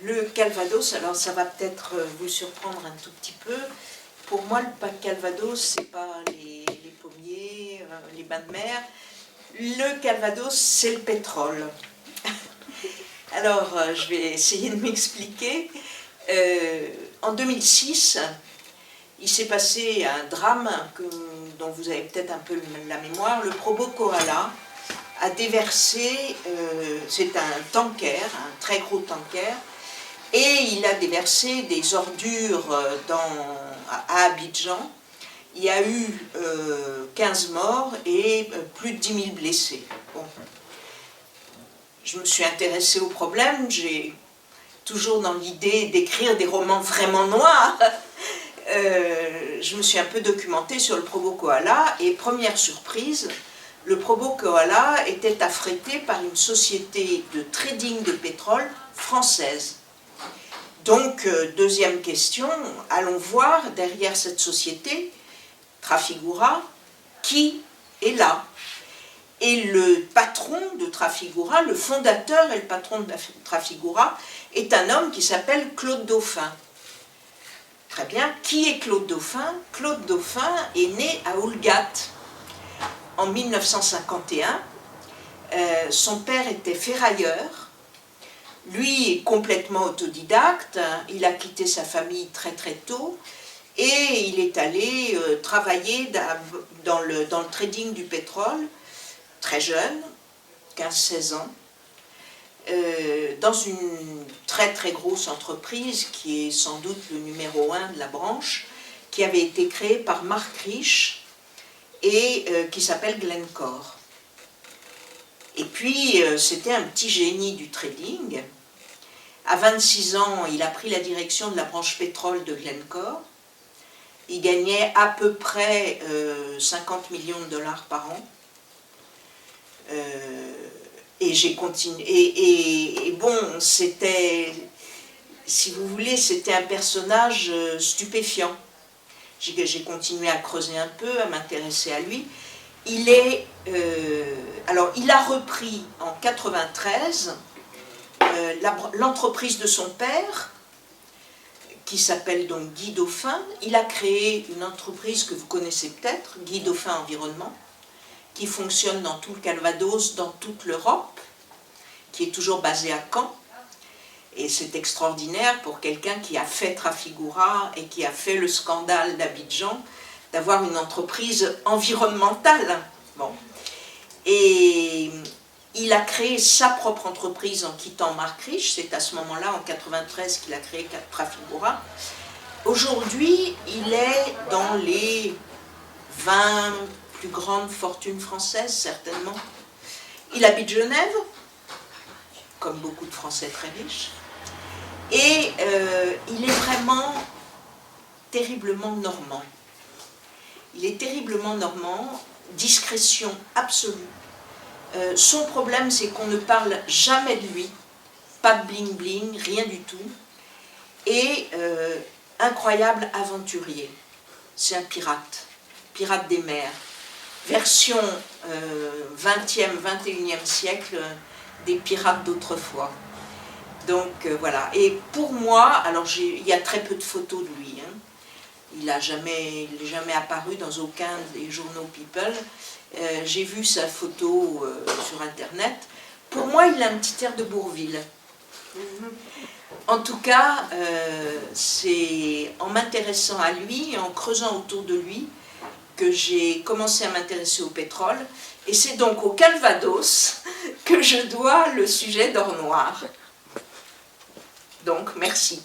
Le Calvados, alors ça va peut-être vous surprendre un tout petit peu. Pour moi, le Calvados, c'est pas les pommiers, les bains de mer. Le Calvados, c'est le pétrole. Alors, je vais essayer de m'expliquer. En 2006, il s'est passé un drame dont vous avez peut-être un peu la mémoire. Le Probo Koala a déversé, c'est un tanker, un très gros tanker, et il a déversé des ordures à Abidjan. Il y a eu 15 morts et plus de 10 000 blessés. Bon. Je me suis intéressée au problème, j'ai toujours dans l'idée d'écrire des romans vraiment noirs. Je me suis un peu documentée sur le Probo Koala, et première surprise, le Probo Koala était affrété par une société de trading de pétrole française. Donc, deuxième question, allons voir derrière cette société, Trafigura, qui est là. Et le patron de Trafigura, le fondateur et le patron de Trafigura, est un homme qui s'appelle Claude Dauphin. Très bien, qui est Claude Dauphin? Claude Dauphin est né à Oulgat en 1951. Son père était ferrailleur. Lui est complètement autodidacte, il a quitté sa famille très très tôt et il est allé travailler dans le trading du pétrole, très jeune, 15-16 ans, dans une très très grosse entreprise qui est sans doute le numéro 1 de la branche, qui avait été créée par Mark Rich et qui s'appelle Glencore. Et puis, c'était un petit génie du trading. À 26 ans, il a pris la direction de la branche pétrole de Glencore. Il gagnait à peu près 50 millions de dollars par an. Et j'ai continué. Et bon, c'était, si vous voulez, c'était un personnage stupéfiant. J'ai continué à creuser un peu, à m'intéresser à lui. Il est, alors, il a repris en 1993 l'entreprise de son père, qui s'appelle donc Guy Dauphin. Il a créé une entreprise que vous connaissez peut-être, Guy Dauphin Environnement, qui fonctionne dans tout le Calvados, dans toute l'Europe, qui est toujours basée à Caen. Et c'est extraordinaire pour quelqu'un qui a fait Trafigura et qui a fait le scandale d'Abidjan, d'avoir une entreprise environnementale. Bon. Et il a créé sa propre entreprise en quittant Mark Rich, c'est à ce moment-là, en 1993, qu'il a créé Trafigura. Aujourd'hui, il est dans les 20 plus grandes fortunes françaises, certainement. Il habite Genève, comme beaucoup de Français très riches, et il est vraiment terriblement normand. Il est terriblement normand, discrétion absolue. Son problème, c'est qu'on ne parle jamais de lui, pas de bling-bling, rien du tout, et incroyable aventurier. C'est un pirate, pirate des mers, version 20e, 21e siècle des pirates d'autrefois. Donc voilà, et pour moi, alors il y a très peu de photos de lui, hein. Il n'est jamais apparu dans aucun des journaux People. J'ai vu sa photo sur Internet. Pour moi, il a un petit air de Bourvil. En tout cas, c'est en m'intéressant à lui, en creusant autour de lui, que j'ai commencé à m'intéresser au pétrole. Et c'est donc au Calvados que je dois le sujet d'Or Noir. Donc, merci.